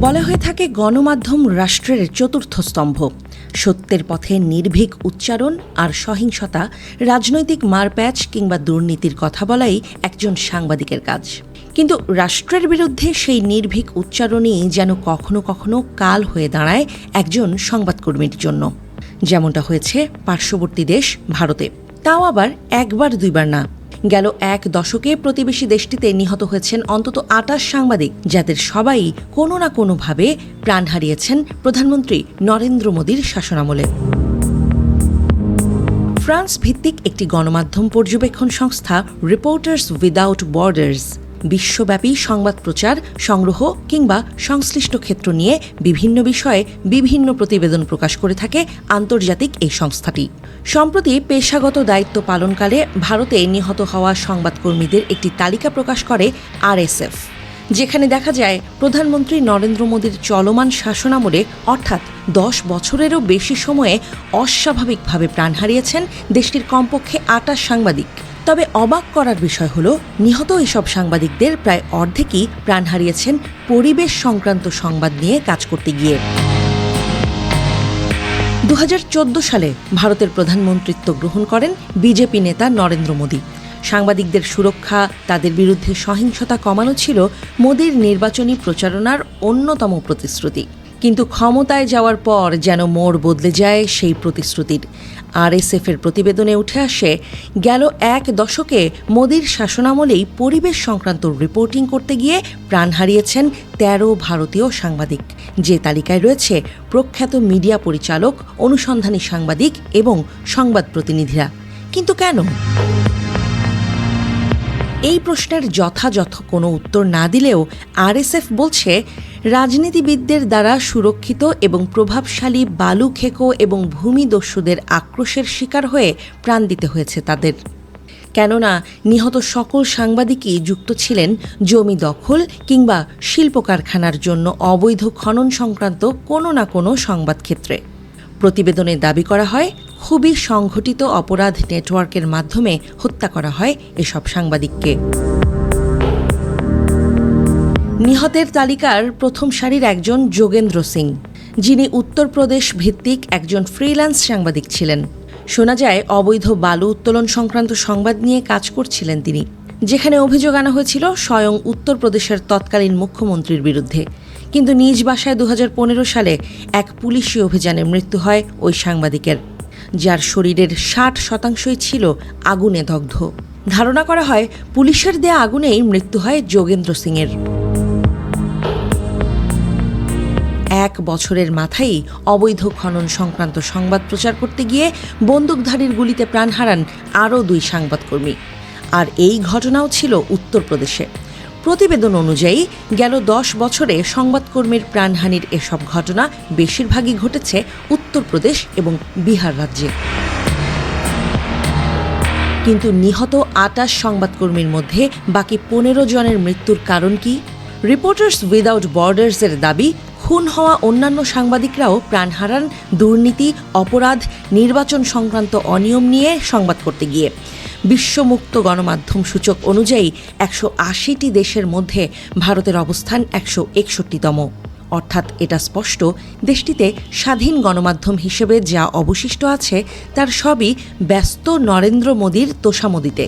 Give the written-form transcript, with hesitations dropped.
বলা হয়ে থাকে গণমাধ্যম রাষ্ট্রের চতুর্থ স্তম্ভ। সত্যের পথে নির্ভীক উচ্চারণ আর সহিংসতা, রাজনৈতিক মারপ্যাচ কিংবা দুর্নীতির কথা বলাই একজন সাংবাদিকের কাজ। কিন্তু রাষ্ট্রের বিরুদ্ধে সেই নির্ভীক উচ্চারণই যেন কখনো কখনো কাল হয়ে দাঁড়ায় একজন সংবাদকর্মীর জন্য, যেমনটা হয়েছে পার্শ্ববর্তী দেশ ভারতে। তাও আবার একবার দুইবার না, গেল এক দশকে প্রতিবেশী দেশটিতে নিহত হয়েছেন অন্তত ২৮ সাংবাদিক, যাদের সবাই কোনো না কোনোভাবে প্রাণ হারিয়েছেন প্রধানমন্ত্রী নরেন্দ্র মোদীর শাসনামলে। ফ্রান্স ভিত্তিক একটি গণমাধ্যম পর্যবেক্ষণ সংস্থা রিপোর্টার্স উইদাউট বর্ডার্স বিশ্বব্যাপী সংবাদ প্রচার, সংগ্রহ কিংবা সংশ্লিষ্ট ক্ষেত্র নিয়ে বিভিন্ন বিষয়ে বিভিন্ন প্রতিবেদন প্রকাশ করে থাকে আন্তর্জাতিক এই সংস্থাটি। সম্প্রতি পেশাগত দায়িত্ব পালনকালে ভারতে নিহত হওয়া সংবাদকর্মীদের একটি তালিকা প্রকাশ করে আরএসএফ, যেখানে দেখা যায় প্রধানমন্ত্রী নরেন্দ্র মোদীর চলমান শাসনামলে অর্থাৎ ১০ বছরেরও বেশি সময়ে অস্বাভাবিকভাবে প্রাণ হারিয়েছেন দেশটির কমপক্ষে ২৮ সাংবাদিক। তবে অবাক করার বিষয় হল, নিহত এসব সাংবাদিকদের প্রায় অর্ধেকই প্রাণ হারিয়েছেন পরিবেশ সংক্রান্ত সংবাদ নিয়ে কাজ করতে গিয়ে। ২০১৪ সালে ভারতের প্রধানমন্ত্রিত্ব গ্রহণ করেন বিজেপি নেতা নরেন্দ্র মোদী। সাংবাদিকদের সুরক্ষা, তাদের বিরুদ্ধে সহিংসতা কমানো ছিল মোদীর নির্বাচনী প্রচারণার অন্যতম প্রতিশ্রুতি। কিন্তু ক্ষমতায় যাওয়ার পর যেন মোড় বদলে যায় সেই প্রতিশ্রুতির। আরএসএফের প্রতিবেদনে উঠে আসে, গেল এক দশকে মোদীর শাসনামলেই পরিবেশ সংক্রান্ত রিপোর্টিং করতে গিয়ে প্রাণ হারিয়েছেন ১৩ ভারতীয় সাংবাদিক, যে তালিকায় রয়েছে প্রখ্যাত মিডিয়া পরিচালক, অনুসন্ধানী সাংবাদিক এবং সংবাদ প্রতিনিধিরা। কিন্তু কেন? এই প্রশ্নের যথাযথ কোনো উত্তর না দিলেও আরএসএফ বলছে, রাজনীতিবিদদের দ্বারা সুরক্ষিত এবং প্রভাবশালী বালু খেকো এবং ভূমিদস্যুদের আক্রোশের শিকার হয়ে প্রাণ দিতে হয়েছে তাদের। কেননা নিহত সকল সাংবাদিকই যুক্ত ছিলেন জমি দখল কিংবা শিল্প কারখানার জন্য অবৈধ খনন সংক্রান্ত কোনো না কোনো সংবাদ ক্ষেত্রে। প্রতিবেদনে দাবি করা হয়, খুবই সংগঠিত অপরাধ নেটওয়ার্কের মাধ্যমে হত্যা করা হয় এসব সাংবাদিককে। নিহতের তালিকার প্রথম সারির একজন যোগেন্দ্র সিং, যিনি উত্তরপ্রদেশ ভিত্তিক একজন ফ্রিল্যান্স সাংবাদিক ছিলেন। শোনা যায় অবৈধ বালু উত্তোলন সংক্রান্ত সংবাদ নিয়ে কাজ করছিলেন তিনি, যেখানে অভিযোগ আনা হয়েছিল স্বয়ং উত্তরপ্রদেশের তৎকালীন মুখ্যমন্ত্রীর বিরুদ্ধে। কিন্তু নিজ বাসায় ২০১৫ সালে এক পুলিশি অভিযানে মৃত্যু হয় ওই সাংবাদিকের, যার শরীরের ৬০% ছিল আগুনে দগ্ধ। ধারণা করা হয় পুলিশের দেয়া আগুনেই মৃত্যু হয় যোগেন্দ্র সিংয়ের। ১ বছরের মাথায় অবৈধ খনন সংক্রান্ত সংবাদ প্রচার করতে গিয়ে বন্দুকধারীর গুলিতে প্রাণ হারান আরও ২ সংবাদকর্মী। আর এই ঘটনাও ছিল উত্তরপ্রদেশে। প্রতিবেদন অনুযায়ী গেল ১০ বছরে সংবাদকর্মীর প্রাণহানির এসব ঘটনা বেশিরভাগই ঘটেছে উত্তরপ্রদেশ এবং বিহার রাজ্যে। কিন্তু নিহত ২৮ সংবাদকর্মীর মধ্যে বাকি ১৫ জনের মৃত্যুর কারণ কি? রিপোর্টার্স উইদাউট বর্ডার্সের দাবি, খুন হওয়া অন্যান্য সাংবাদিকরাও প্রাণ হারান দুর্নীতি, অপরাধ, নির্বাচন সংক্রান্ত অনিয়ম নিয়ে সংবাদ করতে গিয়ে। বিশ্বমুক্ত গণমাধ্যম সূচক অনুযায়ী ১৮০টি দেশের মধ্যে ভারতের অবস্থান ১৬১তম। অর্থাৎ এটা স্পষ্ট, দেশটিতে স্বাধীন গণমাধ্যম হিসেবে যা অবশিষ্ট আছে তার সবই ব্যস্ত নরেন্দ্র মোদীর তোষামোদিতে।